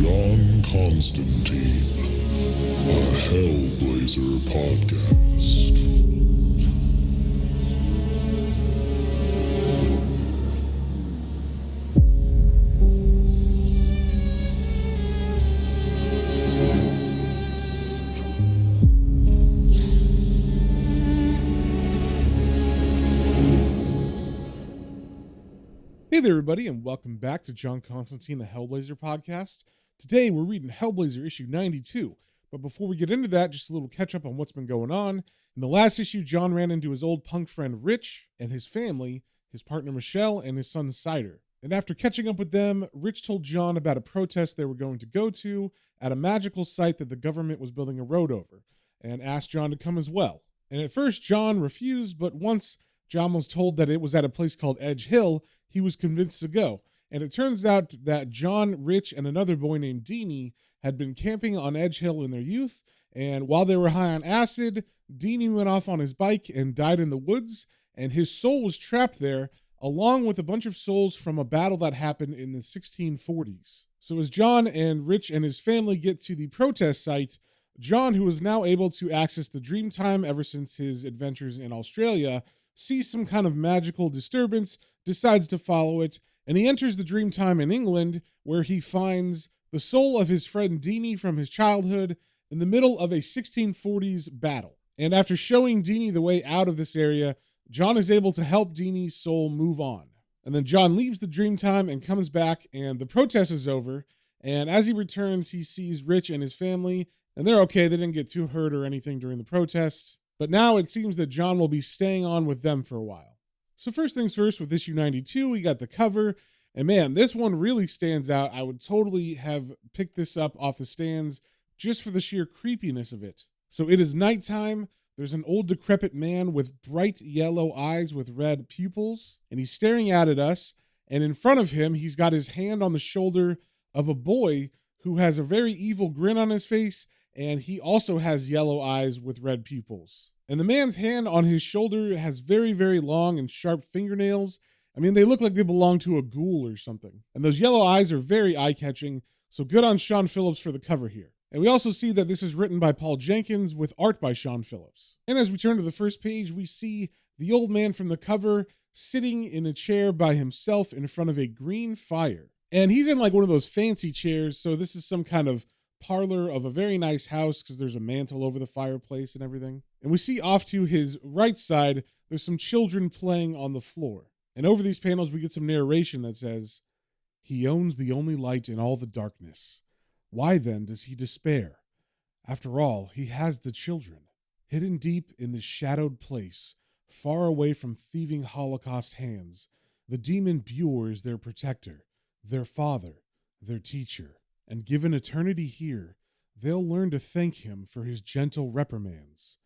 John Constantine, a Hellblazer podcast. Hey there, everybody, and welcome back to John Constantine, the Hellblazer podcast. Today, we're reading Hellblazer issue 92. But before we get into that, just a little catch up on what's been going on. In the last issue, John ran into his old punk friend Rich and his family, his partner Michelle, and his son Cider. And after catching up with them, Rich told John about a protest they were going to go to at a magical site that the government was building a road over, and asked John to come as well. And at first, John refused, but once John was told that it was at a place called Edge Hill, he was convinced to go. And it turns out that John, Rich, and another boy named Deanie had been camping on Edge Hill in their youth, and while they were high on acid, Deanie went off on his bike and died in the woods, and his soul was trapped there, along with a bunch of souls from a battle that happened in the 1640s. So as John and Rich and his family get to the protest site, John, who is now able to access the Dreamtime ever since his adventures in Australia, sees some kind of magical disturbance, decides to follow it, and he enters the Dreamtime in England, where he finds the soul of his friend Deanie from his childhood in the middle of a 1640s battle. And after showing Deanie the way out of this area, John is able to help Deanie's soul move on. And then John leaves the Dreamtime and comes back, and the protest is over, and as he returns, he sees Rich and his family, and they're okay, they didn't get too hurt or anything during the protest. But now it seems that John will be staying on with them for a while. So first things first, with issue 92, we got the cover. And man, this one really stands out. I would totally have picked this up off the stands just for the sheer creepiness of it. So it is nighttime. There's an old decrepit man with bright yellow eyes with red pupils. And he's staring out at us. And in front of him, he's got his hand on the shoulder of a boy who has a very evil grin on his face. And he also has yellow eyes with red pupils. And the man's hand on his shoulder has very, very long and sharp fingernails. I mean, they look like they belong to a ghoul or something. And those yellow eyes are very eye-catching, so good on Sean Phillips for the cover here. And we also see that this is written by Paul Jenkins with art by Sean Phillips. And as we turn to the first page, we see the old man from the cover sitting in a chair by himself in front of a green fire. And he's in like one of those fancy chairs, so this is some kind of parlor of a very nice house because there's a mantle over the fireplace and everything. And we see off to his right side, there's some children playing on the floor. And over these panels, we get some narration that says, "He owns the only light in all the darkness. Why then does he despair? After all, he has the children. Hidden deep in this shadowed place, far away from thieving Holocaust hands, the demon Bure is their protector, their father, their teacher. And given eternity here, they'll learn to thank him for his gentle reprimands."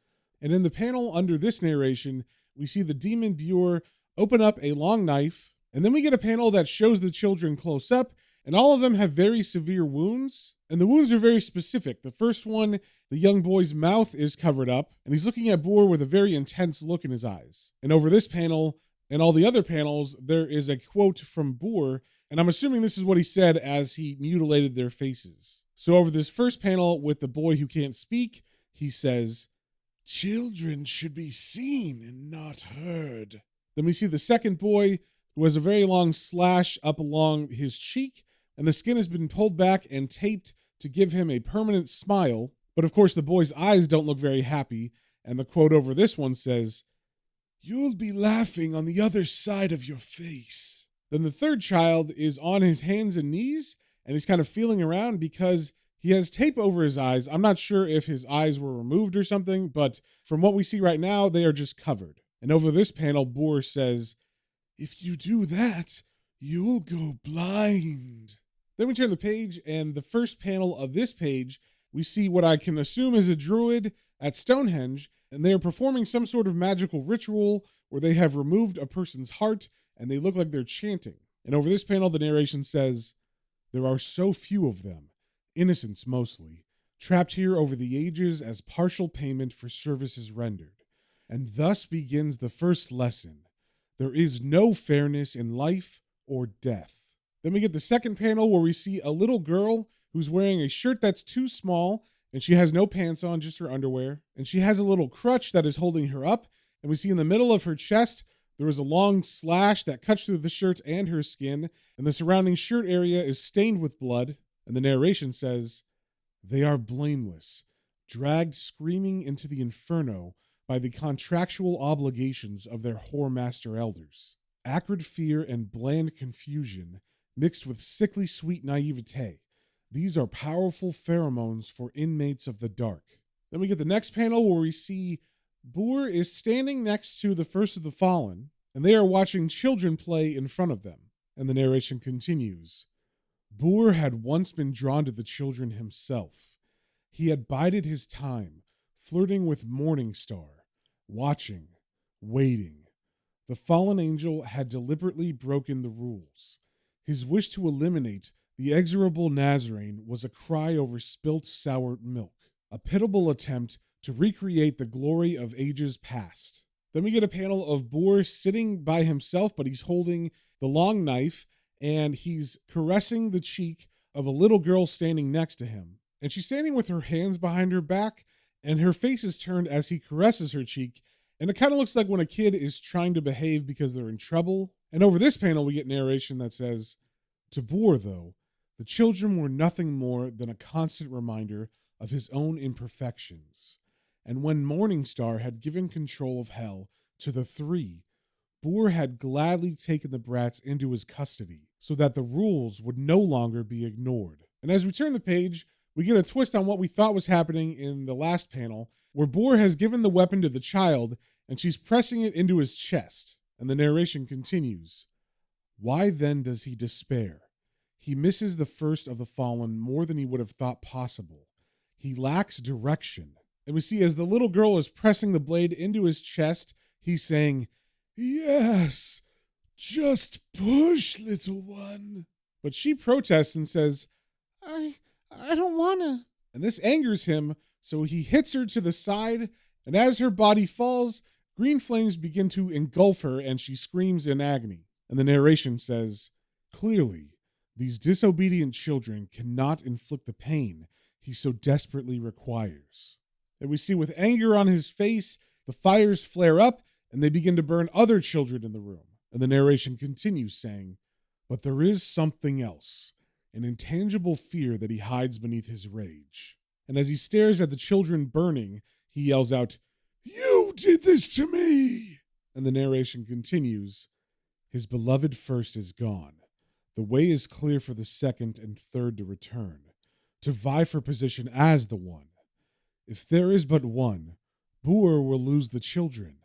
And in the panel under this narration, we see the demon Bure open up a long knife, and then we get a panel that shows the children close up, and all of them have very severe wounds, and the wounds are very specific. The first one, the young boy's mouth is covered up, and he's looking at Bure with a very intense look in his eyes. And over this panel, and all the other panels, there is a quote from Bure, and I'm assuming this is what he said as he mutilated their faces. So over this first panel with the boy who can't speak, he says, "Children should be seen and not heard." Then we see the second boy who has a very long slash up along his cheek, and the skin has been pulled back and taped to give him a permanent smile. But of course, the boy's eyes don't look very happy, and the quote over this one says, "You'll be laughing on the other side of your face." Then the third child is on his hands and knees, and he's kind of feeling around because he has tape over his eyes. I'm not sure if his eyes were removed or something, but from what we see right now, they are just covered. And over this panel, Bure says, "If you do that, you'll go blind." Then we turn the page, and the first panel of this page, we see what I can assume is a druid at Stonehenge, and they are performing some sort of magical ritual where they have removed a person's heart, and they look like they're chanting. And over this panel, the narration says, "There are so few of them, innocents mostly, trapped here over the ages as partial payment for services rendered. And thus begins the first lesson. There is no fairness in life or death." Then we get the second panel where we see a little girl who's wearing a shirt that's too small, and she has no pants on, just her underwear. And she has a little crutch that is holding her up. And we see in the middle of her chest, there is a long slash that cuts through the shirt and her skin. And the surrounding shirt area is stained with blood. And the narration says, "They are blameless, dragged screaming into the inferno by the contractual obligations of their whoremaster elders. Acrid fear and bland confusion mixed with sickly sweet naivete. These are powerful pheromones for inmates of the dark." Then we get the next panel where we see Boor is standing next to the first of the fallen, and they are watching children play in front of them. And the narration continues. Boor had once been drawn to the children himself. He had bided his time, flirting with Morningstar, watching, waiting. The fallen angel had deliberately broken the rules. His wish to eliminate the exorable Nazarene was a cry over spilt sour milk, a pitiable attempt to recreate the glory of ages past. Then we get a panel of Boor sitting by himself, but he's holding the long knife, and he's caressing the cheek of a little girl standing next to him. And she's standing with her hands behind her back, and her face is turned as he caresses her cheek. And it kind of looks like when a kid is trying to behave because they're in trouble. And over this panel, we get narration that says, to Boor, though, the children were nothing more than a constant reminder of his own imperfections. And when Morningstar had given control of hell to the three, Boor had gladly taken the brats into his custody so that the rules would no longer be ignored. And as we turn the page, we get a twist on what we thought was happening in the last panel, where Boor has given the weapon to the child and she's pressing it into his chest. And the narration continues. Why then does he despair? He misses the first of the fallen more than he would have thought possible. He lacks direction. And we see as the little girl is pressing the blade into his chest, he's saying, yes, just push, little one. But she protests and says, I don't wanna. And this angers him, so he hits her to the side, and as her body falls, green flames begin to engulf her and she screams in agony. And the narration says, clearly, these disobedient children cannot inflict the pain he so desperately requires. And we see with anger on his face, the fires flare up and they begin to burn other children in the room. And the narration continues saying, but there is something else, an intangible fear that he hides beneath his rage. And as he stares at the children burning, he yells out, you did this to me! And the narration continues, his beloved first is gone. The way is clear for the second and third to return, to vie for position as the one. If there is but one, Boor will lose the children,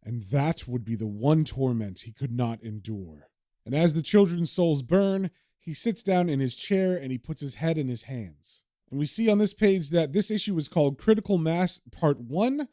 and that would be the one torment he could not endure. And as the children's souls burn, he sits down in his chair and he puts his head in his hands. And we see on this page that this issue is called Critical Mass Part 1,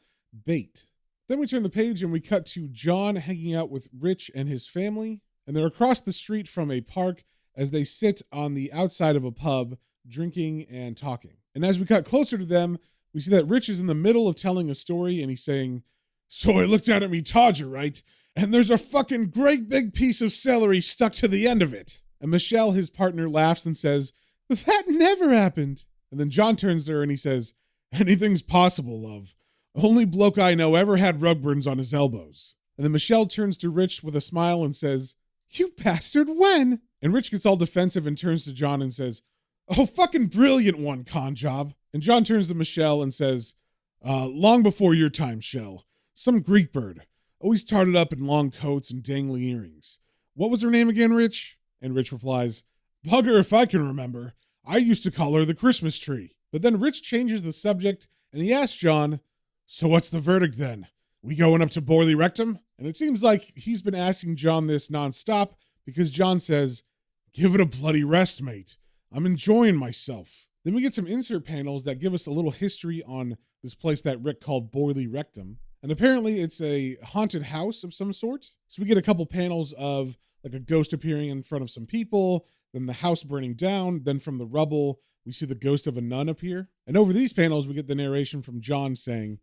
Bait. Then we turn the page and we cut to John hanging out with Rich and his family. And they're across the street from a park as they sit on the outside of a pub, drinking and talking. And as we cut closer to them, we see that Rich is in the middle of telling a story and he's saying, so I looked down at me Todger, right? And there's a fucking great big piece of celery stuck to the end of it. And Michelle, his partner, laughs and says, that never happened. And then John turns to her and he says, anything's possible, love. Only bloke I know ever had rug burns on his elbows. And then Michelle turns to Rich with a smile and says, you bastard, when? And Rich gets all defensive and turns to John and says, oh, fucking brilliant one, con job. And John turns to Michelle and says, long before your time, Shell. Some Greek bird. Always tarted up in long coats and dangly earrings. What was her name again, Rich? And Rich replies, bugger if I can remember. I used to call her the Christmas tree. But then Rich changes the subject and he asks John, so what's the verdict then? We going up to Borley Rectum? And it seems like he's been asking John this nonstop because John says, give it a bloody rest, mate. I'm enjoying myself. Then we get some insert panels that give us a little history on this place that Rick called Borley Rectum. And apparently it's a haunted house of some sort. So we get a couple panels of like a ghost appearing in front of some people, then the house burning down, then from the rubble, we see the ghost of a nun appear. And over these panels, we get the narration from John saying,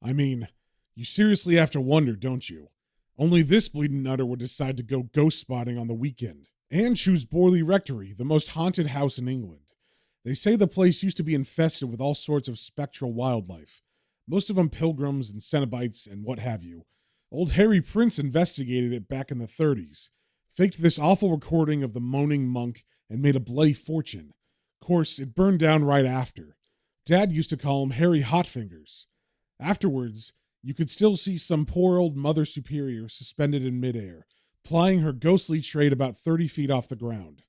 I mean, you seriously have to wonder, don't you? Only this bleeding nutter would decide to go ghost spotting on the weekend and choose Borley Rectory, the most haunted house in England. They say the place used to be infested with all sorts of spectral wildlife, most of them pilgrims and Cenobites and what have you. Old Harry Prince investigated it back in the 30s, faked this awful recording of the moaning monk, and made a bloody fortune. Of course, it burned down right after. Dad used to call him Harry Hotfingers. Afterwards, you could still see some poor old Mother Superior suspended in midair, plying her ghostly trade about 30 feet off the ground.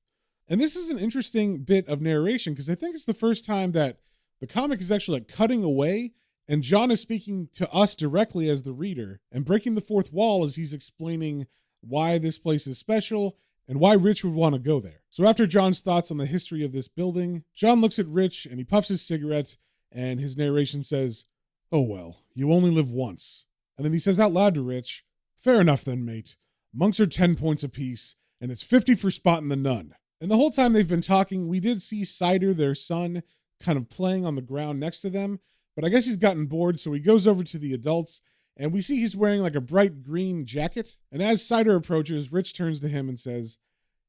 And this is an interesting bit of narration because I think it's the first time that the comic is actually like cutting away and John is speaking to us directly as the reader and breaking the fourth wall as he's explaining why this place is special and why Rich would want to go there. So after John's thoughts on the history of this building, John looks at Rich and he puffs his cigarettes and his narration says, "Oh well, you only live once." And then he says out loud to Rich, "Fair enough then, mate. Monks are 10 points apiece, and it's 50 for spotting the nun." And the whole time they've been talking, we did see Cider, their son, kind of playing on the ground next to them, but I guess he's gotten bored, so he goes over to the adults, and we see he's wearing like a bright green jacket. And as Cider approaches, Rich turns to him and says,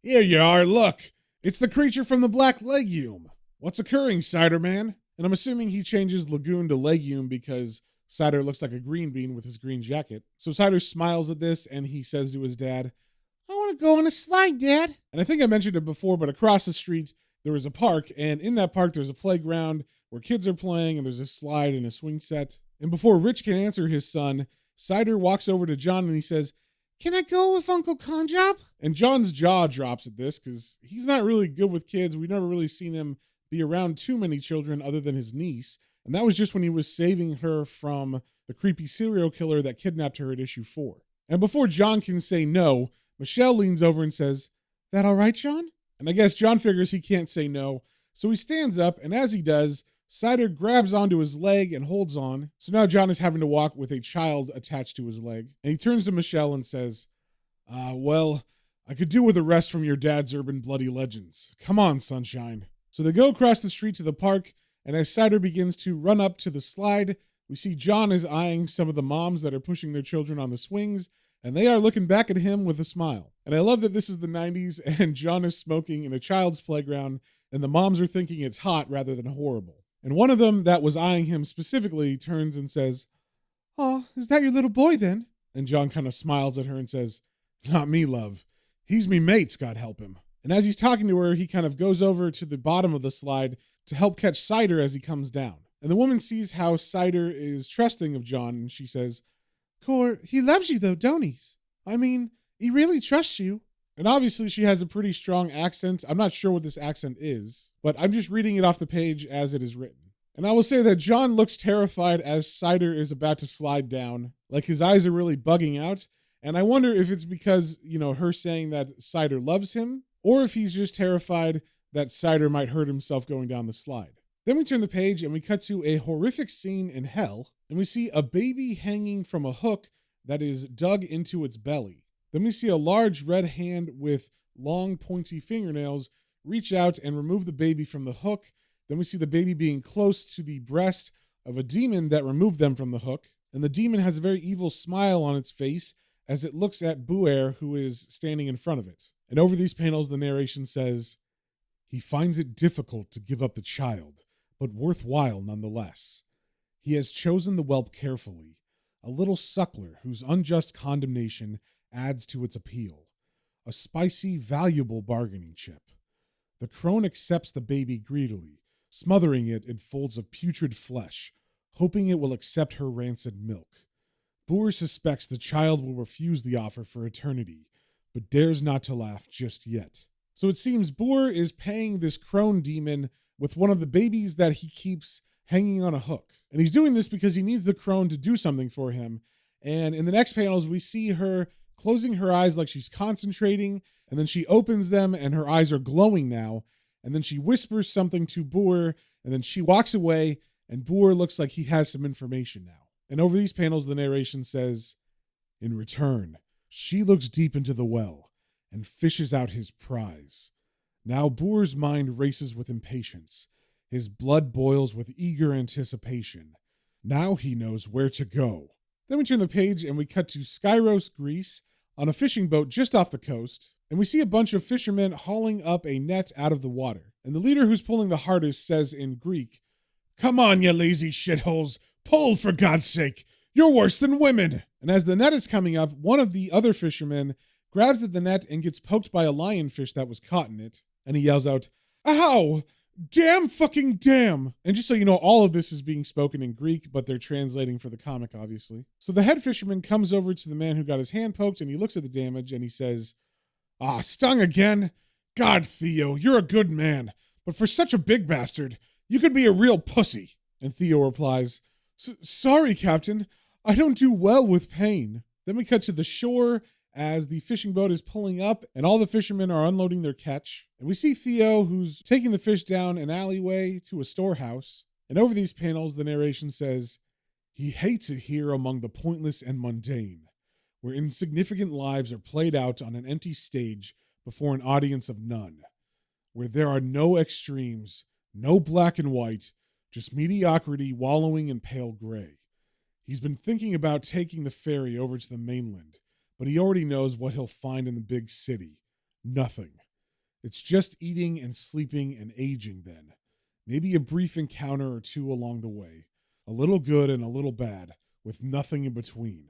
"Here you are, look! It's the creature from the Black Legume. What's occurring, Cider Man?" And I'm assuming he changes Lagoon to Legume because Cider looks like a green bean with his green jacket. So Cider smiles at this, and he says to his dad, "I want to go on a slide, Dad." And I think I mentioned it before, but across the street, there is a park, and in that park, there's a playground where kids are playing, and there's a slide and a swing set. And before Rich can answer his son, Cider walks over to John, and he says, "Can I go with Uncle Conjob?" And John's jaw drops at this, because he's not really good with kids. We've never really seen him be around too many children other than his niece, and that was just when he was saving her from the creepy serial killer that kidnapped her at issue 4. And before John can say no, Michelle leans over and says, "That all right, John?" And I guess John figures he can't say no, so he stands up, and as he does, Cider grabs onto his leg and holds on. So now John is having to walk with a child attached to his leg. And he turns to Michelle and says, well, I could do with a rest from your dad's urban bloody legends. Come on, sunshine." So they go across the street to the park, and as Cider begins to run up to the slide, we see John is eyeing some of the moms that are pushing their children on the swings, and they are looking back at him with a smile. And I love that this is the 90s, and John is smoking in a child's playground, and the moms are thinking it's hot rather than horrible. And one of them that was eyeing him specifically turns and says, "Oh, is that your little boy then?" And John kind of smiles at her and says, "Not me, love. He's me mates, God help him." And as he's talking to her, he kind of goes over to the bottom of the slide to help catch Cider as he comes down. And the woman sees how Cider is trusting of John, and she says, "Cor, he loves you though, don't he? I mean, he really trusts you." And obviously she has a pretty strong accent. I'm not sure what this accent is, but I'm just reading it off the page as it is written. And I will say that John looks terrified as Cider is about to slide down. Like his eyes are really bugging out. And I wonder if it's because, her saying that Cider loves him, or if he's just terrified that Cider might hurt himself going down the slide. Then we turn the page and we cut to a horrific scene in hell, and we see a baby hanging from a hook that is dug into its belly. Then we see a large red hand with long pointy fingernails reach out and remove the baby from the hook. Then we see the baby being close to the breast of a demon that removed them from the hook. And the demon has a very evil smile on its face as it looks at Buer, who is standing in front of it. And over these panels, the narration says, "He finds it difficult to give up the child, but worthwhile nonetheless. He has chosen the whelp carefully, a little suckler whose unjust condemnation adds to its appeal, a spicy, valuable bargaining chip. The crone accepts the baby greedily, smothering it in folds of putrid flesh, hoping it will accept her rancid milk. Boer suspects the child will refuse the offer for eternity, but dares not to laugh just yet." So it seems Boer is paying this crone demon with one of the babies that he keeps hanging on a hook. And he's doing this because he needs the crone to do something for him. And in the next panels, we see her closing her eyes like she's concentrating, and then she opens them and her eyes are glowing now. And then she whispers something to Boer, and then she walks away, and Boer looks like he has some information now. And over these panels, the narration says, "In return, she looks deep into the well and fishes out his prize. Now Boer's mind races with impatience. His blood boils with eager anticipation. Now he knows where to go." Then we turn the page and we cut to Skyros, Greece, on a fishing boat just off the coast. And we see a bunch of fishermen hauling up a net out of the water. And the leader who's pulling the hardest says in Greek, "Come on, you lazy shitholes. Pull, for God's sake. You're worse than women." And as the net is coming up, one of the other fishermen grabs at the net and gets poked by a lionfish that was caught in it. And he yells out, "Ow! Damn fucking damn!" And just so you know, all of this is being spoken in Greek, but they're translating for the comic, obviously. So the head fisherman comes over to the man who got his hand poked, and he looks at the damage, and he says, "Ah, stung again? God, Theo, you're a good man. But for such a big bastard, you could be a real pussy." And Theo replies, "Sorry, Captain. I don't do well with pain." Then we cut to the shore as the fishing boat is pulling up and all the fishermen are unloading their catch. And we see Theo, who's taking the fish down an alleyway to a storehouse. And over these panels, the narration says, "He hates it here among the pointless and mundane, where insignificant lives are played out on an empty stage before an audience of none, where there are no extremes, no black and white, just mediocrity wallowing in pale gray. He's been thinking about taking the ferry over to the mainland, but he already knows what he'll find in the big city. Nothing. It's just eating and sleeping and aging then. Maybe a brief encounter or two along the way. A little good and a little bad, with nothing in between.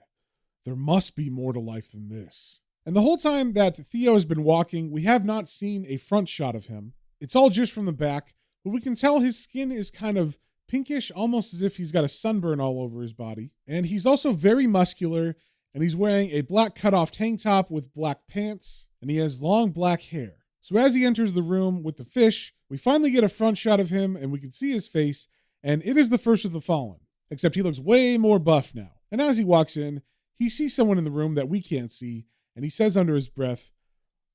There must be more to life than this." And the whole time that Theo has been walking, we have not seen a front shot of him. It's all just from the back, but we can tell his skin is kind of pinkish, almost as if he's got a sunburn all over his body. And he's also very muscular, and he's wearing a black cutoff tank top with black pants, and he has long black hair. So as he enters the room with the fish, we finally get a front shot of him, and we can see his face, and it is the first of the fallen, except he looks way more buff now. And as he walks in, he sees someone in the room that we can't see, and he says under his breath,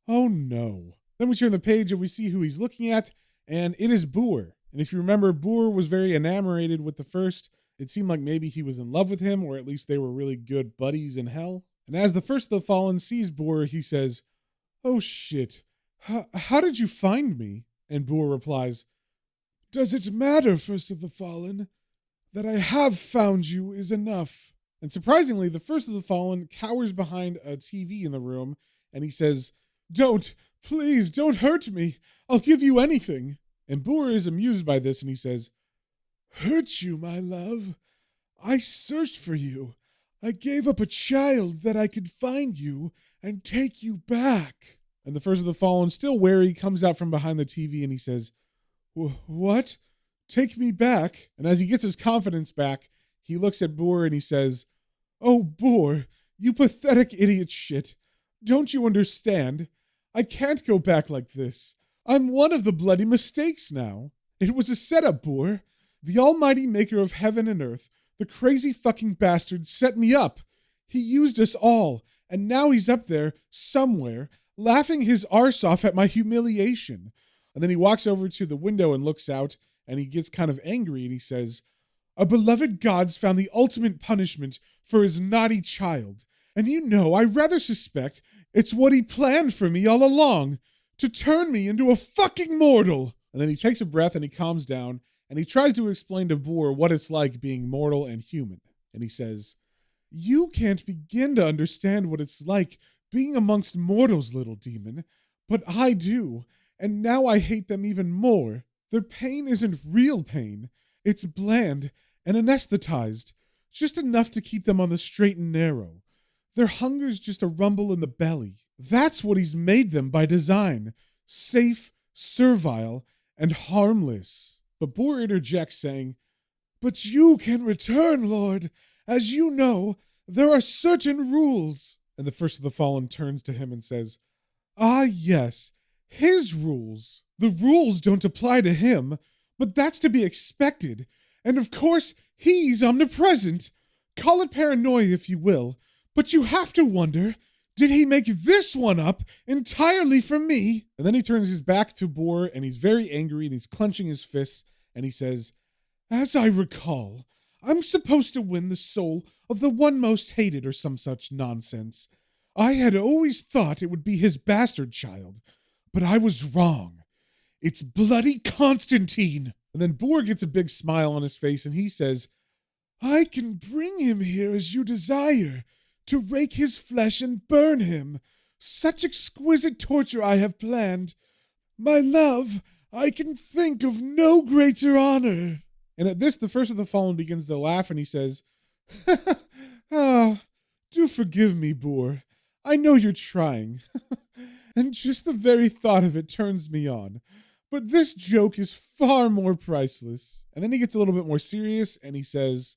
"Oh no." Then we turn the page and we see who he's looking at, and it is Boer. And if you remember, Boer was very enamored with the first. It seemed like maybe he was in love with him, or at least they were really good buddies in hell. And as the first of the fallen sees Boer, he says, "Oh shit, how did you find me?" And Boer replies, "Does it matter, first of the fallen? That I have found you is enough." And surprisingly, the first of the fallen cowers behind a TV in the room, and he says, Please don't hurt me. I'll give you anything." And Boer is amused by this, and he says, "Hurt you, my love? I searched for you. I gave up a child that I could find you and take you back." And the first of the fallen, still wary, comes out from behind the TV, and he says, "What? Take me back?" And as he gets his confidence back, he looks at Boer and he says, "Oh, Boer, you pathetic idiot shit. Don't you understand? I can't go back like this. I'm one of the bloody mistakes now. It was a setup, Boer. The almighty maker of heaven and earth, the crazy fucking bastard, set me up. He used us all, and now he's up there, somewhere, laughing his arse off at my humiliation." And then he walks over to the window and looks out, and he gets kind of angry, and he says, "Our beloved gods found the ultimate punishment for his naughty child. And you know, I rather suspect it's what he planned for me all along, to turn me into a fucking mortal." And then he takes a breath and he calms down, and he tries to explain to Boer what it's like being mortal and human. And he says, "You can't begin to understand what it's like being amongst mortals, little demon, but I do, and now I hate them even more. Their pain isn't real pain. It's bland and anesthetized, just enough to keep them on the straight and narrow. Their hunger's just a rumble in the belly. That's what he's made them by design, safe, servile, and harmless." But Boer interjects saying, "But you can return, Lord. As you know, there are certain rules." And the first of the fallen turns to him and says, "Ah, yes, his rules. The rules don't apply to him, but that's to be expected. And of course, he's omnipresent. Call it paranoia if you will, but you have to wonder, did he make this one up entirely for me?" And then he turns his back to Boer, and he's very angry, and he's clenching his fists, and he says, "As I recall, I'm supposed to win the soul of the one most hated or some such nonsense. I had always thought it would be his bastard child, but I was wrong. It's bloody Constantine." And then Boer gets a big smile on his face, and he says, "I can bring him here as you desire, to rake his flesh and burn him. Such exquisite torture I have planned. My love, I can think of no greater honor. And at this, the first of the fallen begins to laugh, and he says, ah, do forgive me, Boor. I know you're trying. And just the very thought of it turns me on. But this joke is far more priceless. And then he gets a little bit more serious, and he says,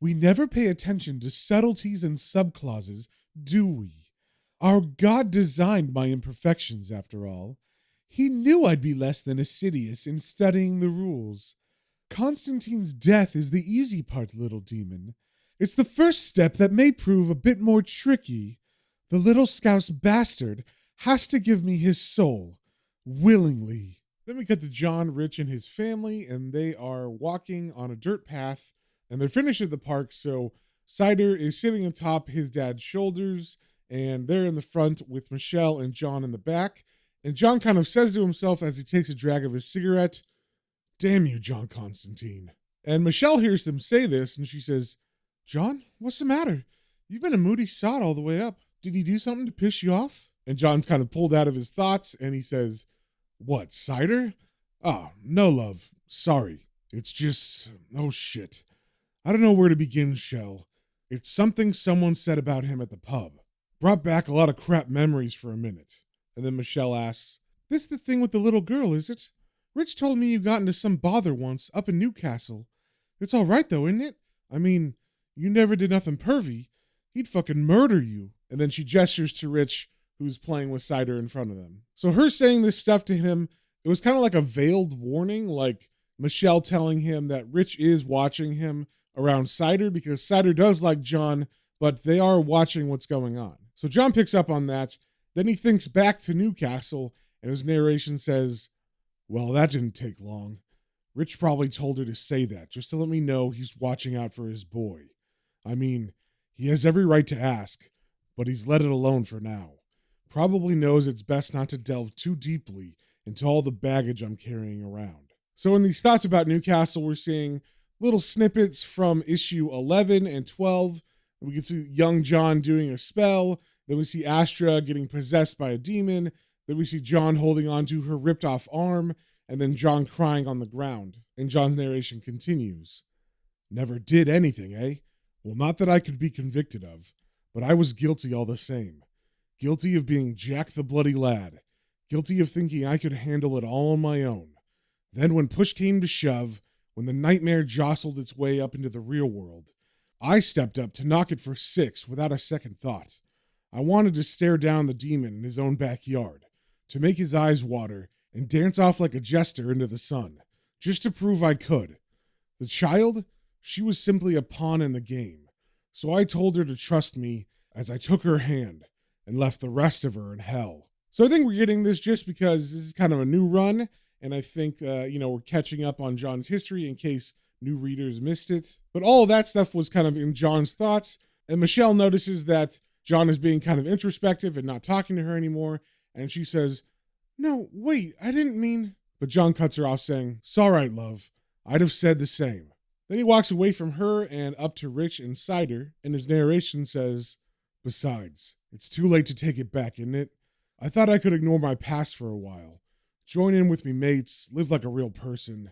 we never pay attention to subtleties and subclauses, do we? Our God designed my imperfections, after all. He knew I'd be less than assiduous in studying the rules. Constantine's death is the easy part, little demon. It's the first step that may prove a bit more tricky. The little scouse bastard has to give me his soul, willingly. Then we cut to John, Rich, and his family, and they are walking on a dirt path, and they're finished at the park, so Cider is sitting atop his dad's shoulders, and they're in the front with Michelle and John in the back. And John kind of says to himself as he takes a drag of his cigarette, damn you, John Constantine. And Michelle hears them say this, and she says, John, what's the matter? You've been a moody sod all the way up. Did he do something to piss you off? And John's kind of pulled out of his thoughts, and he says, what, Cider? Ah, no, love. Sorry. It's just, oh shit. I don't know where to begin, Shell. It's something someone said about him at the pub. Brought back a lot of crap memories for a minute. And then Michelle asks, this the thing with the little girl, is it? Rich told me you got into some bother once up in Newcastle. It's all right, though, isn't it? I mean, you never did nothing pervy. He'd fucking murder you. And then she gestures to Rich, who's playing with Cider in front of them. So her saying this stuff to him, it was kind of like a veiled warning, like Michelle telling him that Rich is watching him around Cider, because Cider does like John, but they are watching what's going on. So John picks up on that. Then he thinks back to Newcastle, and his narration says, well, that didn't take long. Rich probably told her to say that, just to let me know he's watching out for his boy. I mean, he has every right to ask, but he's let it alone for now. Probably knows it's best not to delve too deeply into all the baggage I'm carrying around. So in these thoughts about Newcastle, we're seeing little snippets from issue 11 and 12. We can see young John doing a spell. Then we see Astra getting possessed by a demon. Then we see John holding on to her ripped off arm, and then John crying on the ground. And John's narration continues. Never did anything, eh? Well, not that I could be convicted of, but I was guilty all the same. Guilty of being Jack the Bloody Lad. Guilty of thinking I could handle it all on my own. Then when push came to shove, when the nightmare jostled its way up into the real world, I stepped up to knock it for 6 without a second thought. I wanted to stare down the demon in his own backyard, to make his eyes water and dance off like a jester into the sun, just to prove I could. The child, she was simply a pawn in the game, so I told her to trust me as I took her hand and left the rest of her in hell. So I think we're getting this just because this is kind of a new run, and I think, we're catching up on John's history in case new readers missed it. But all of that stuff was kind of in John's thoughts, and Michelle notices that John is being kind of introspective and not talking to her anymore, and she says, no, wait, I didn't mean... But John cuts her off saying, it's all right, love. I'd have said the same. Then he walks away from her and up to Rich and Cider, and his narration says, besides, it's too late to take it back, isn't it? I thought I could ignore my past for a while. Join in with me mates, live like a real person.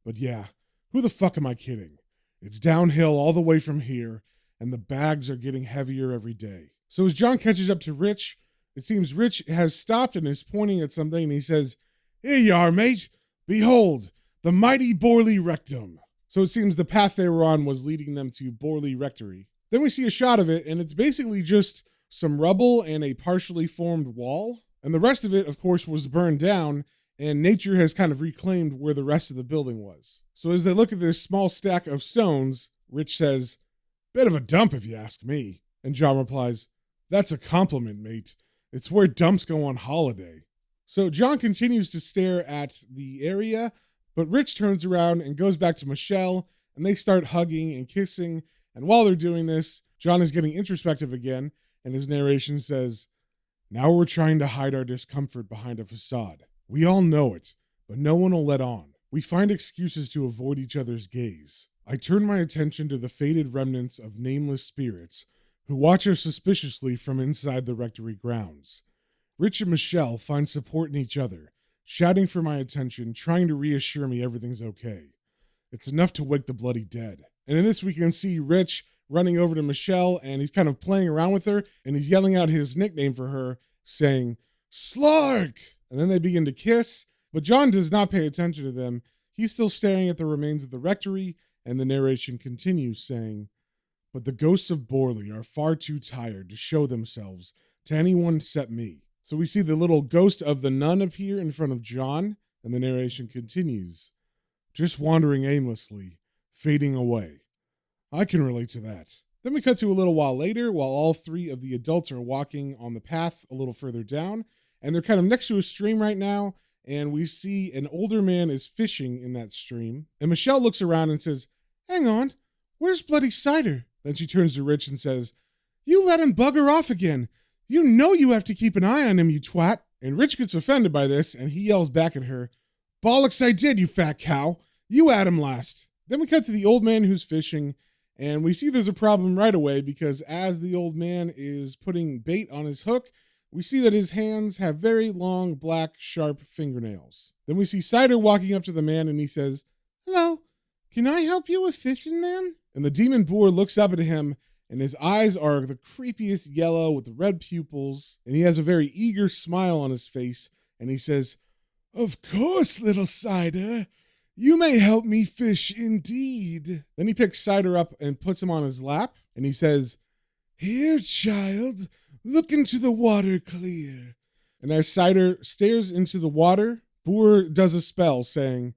But yeah, who the fuck am I kidding? It's downhill all the way from here, and the bags are getting heavier every day. So as John catches up to Rich, it seems Rich has stopped and is pointing at something, and he says, here you are, mate. Behold, the mighty Borley Rectum. So it seems the path they were on was leading them to Borley Rectory. Then we see a shot of it, and it's basically just some rubble and a partially formed wall. And the rest of it, of course, was burned down, and nature has kind of reclaimed where the rest of the building was. So as they look at this small stack of stones, Rich says, bit of a dump if you ask me. And John replies, that's a compliment, mate. It's where dumps go on holiday. So John continues to stare at the area, but Rich turns around and goes back to Michelle, and they start hugging and kissing. And while they're doing this, John is getting introspective again, and his narration says, now we're trying to hide our discomfort behind a facade. We all know it, but no one will let on. We find excuses to avoid each other's gaze. I turn my attention to the faded remnants of nameless spirits who watch us suspiciously from inside the rectory grounds. Rich and Michelle find support in each other, shouting for my attention, trying to reassure me everything's okay. It's enough to wake the bloody dead. And in this, we can see Rich running over to Michelle, and he's kind of playing around with her, and he's yelling out his nickname for her, saying, Slark! And then they begin to kiss, but John does not pay attention to them. He's still staring at the remains of the rectory, and the narration continues, saying, but the ghosts of Borley are far too tired to show themselves to anyone except me. So we see the little ghost of the nun appear in front of John, and the narration continues, just wandering aimlessly, fading away. I can relate to that. Then we cut to a little while later, while all three of the adults are walking on the path a little further down, and they're kind of next to a stream right now, and we see an older man is fishing in that stream, and Michelle looks around and says, hang on, where's Bloody Cider? Then she turns to Rich and says, you let him bugger off again. You know you have to keep an eye on him, you twat. And Rich gets offended by this, and he yells back at her, bollocks I did, you fat cow. You had him last. Then we cut to the old man who's fishing, and we see there's a problem right away because as the old man is putting bait on his hook, we see that his hands have very long, black, sharp fingernails. Then we see Cider walking up to the man, and he says, hello, can I help you with fishing, man? And the demon boar looks up at him, and his eyes are the creepiest yellow with the red pupils, and he has a very eager smile on his face, and he says, of course, little Cider. You may help me fish indeed. Then he picks Cider up and puts him on his lap, and he says, here, child, look into the water clear. And as Cider stares into the water, Boar does a spell, saying,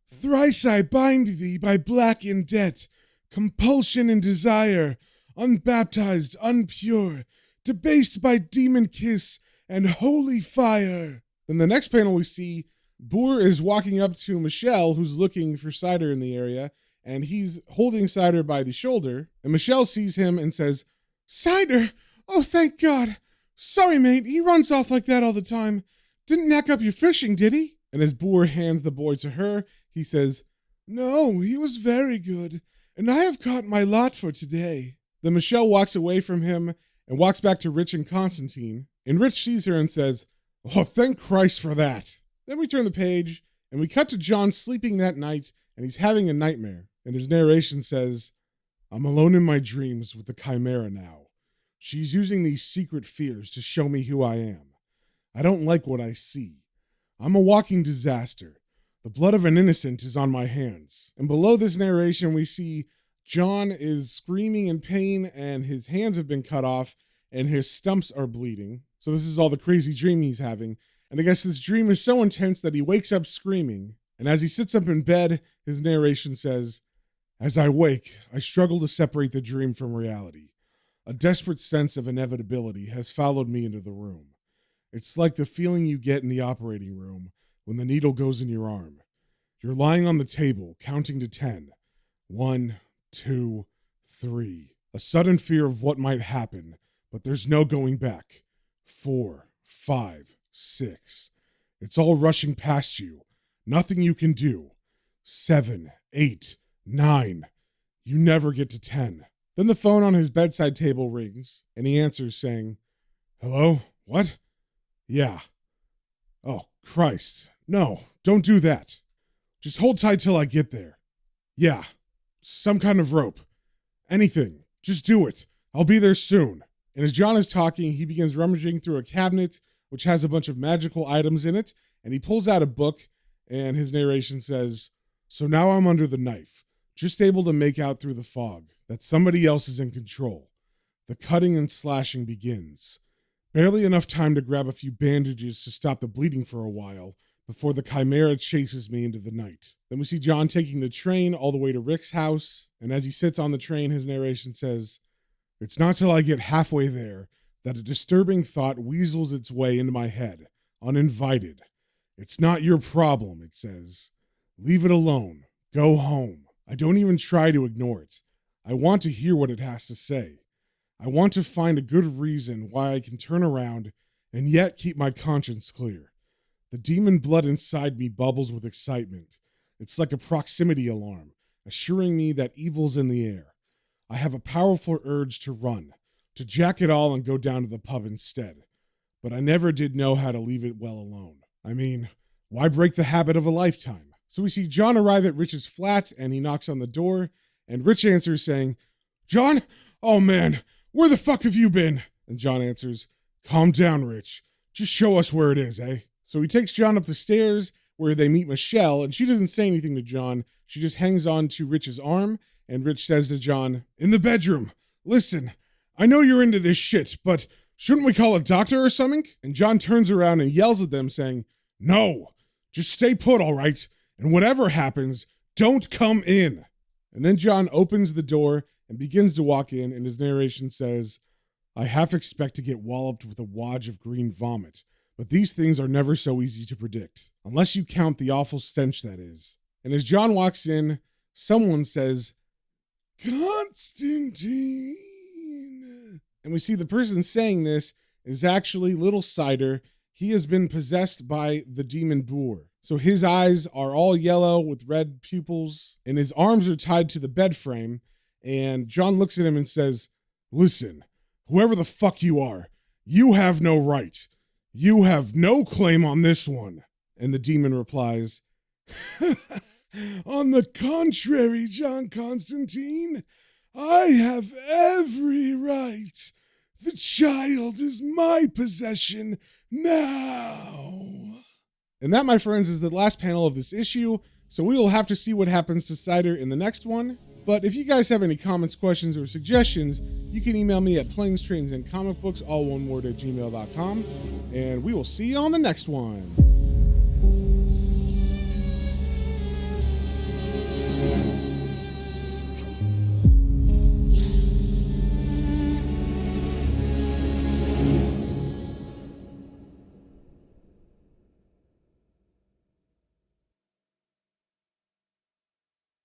thrice I bind thee by blackened debt, compulsion and desire, unbaptized, unpure, debased by demon kiss and holy fire. Then the next panel we see Boar is walking up to Michelle, who's looking for Cider in the area, and he's holding Cider by the shoulder, and Michelle sees him and says, Cider! Oh, thank God! Sorry, mate, he runs off like that all the time. Didn't knack up your fishing, did he? And as Boar hands the boy to her, he says, no, he was very good, and I have caught my lot for today. Then Michelle walks away from him and walks back to Rich and Constantine, and Rich sees her and says, oh, thank Christ for that. Then we turn the page, and we cut to John sleeping that night, and he's having a nightmare, and his narration says, I'm alone in my dreams with the Chimera now. She's using these secret fears to show me who I am. I don't like what I see. I'm a walking disaster. The blood of an innocent is on my hands. And below this narration, we see John is screaming in pain, and his hands have been cut off, and his stumps are bleeding. So this is all the crazy dream he's having. And I guess this dream is so intense that he wakes up screaming. And as he sits up in bed, his narration says, as I wake, I struggle to separate the dream from reality. A desperate sense of inevitability has followed me into the room. It's like the feeling you get in the operating room when the needle goes in your arm. You're lying on the table, counting to 10. 1, 2, 3. A sudden fear of what might happen, but there's no going back. 4, 5, 6. It's all rushing past you. Nothing you can do. 7, 8, 9. You never get to 10. Then the phone on his bedside table rings, and he answers saying, hello? What? Yeah. Oh, Christ. No, don't do that. Just hold tight till I get there. Yeah. Some kind of rope. Anything. Just do it. I'll be there soon. And as John is talking, he begins rummaging through a cabinet, which has a bunch of magical items in it, and he pulls out a book, and his narration says, so now I'm under the knife, just able to make out through the fog that somebody else is in control. The cutting and slashing begins. Barely enough time to grab a few bandages to stop the bleeding for a while before the Chimera chases me into the night. Then we see John taking the train all the way to Rick's house, and as he sits on the train, his narration says, it's not till I get halfway there that a disturbing thought weasels its way into my head, uninvited. It's not your problem, it says. Leave it alone. Go home. I don't even try to ignore it. I want to hear what it has to say. I want to find a good reason why I can turn around and yet keep my conscience clear. The demon blood inside me bubbles with excitement. It's like a proximity alarm, assuring me that evil's in the air. I have a powerful urge to run, to jack it all and go down to the pub instead. But I never did know how to leave it well alone. I mean, Why break the habit of a lifetime? So we see John arrive at Rich's flat, and he knocks on the door, and Rich answers saying, John? Oh man, where the fuck have you been? And John answers, calm down, Rich. Just show us where it is, eh? So he takes John up the stairs, where they meet Michelle, and she doesn't say anything to John. She just hangs on to Rich's arm, and Rich says to John, in the bedroom, listen, I know you're into this shit, but shouldn't we call a doctor or something? And John turns around and yells at them saying, no, just stay put, all right? And whatever happens, don't come in. And then John opens the door and begins to walk in, and his narration says, I half expect to get walloped with a wad of green vomit, but these things are never so easy to predict, unless you count the awful stench that is. And as John walks in, someone says, Constantine. And we see the person saying this is actually Little Cider. He has been possessed by the demon boar. So his eyes are all yellow with red pupils, and his arms are tied to the bed frame. And John looks at him and says, listen, whoever the fuck you are, you have no right. You have no claim on this one. And the demon replies, on the contrary, John Constantine, I have every right. The child is my possession now. And that, my friends, is the last panel of this issue. So we will have to see what happens to Cider in the next one. But if you guys have any comments, questions, or suggestions, you can email me at planestrains.and-comicbooks, all one word, @gmail.com. And we will see you on the next one.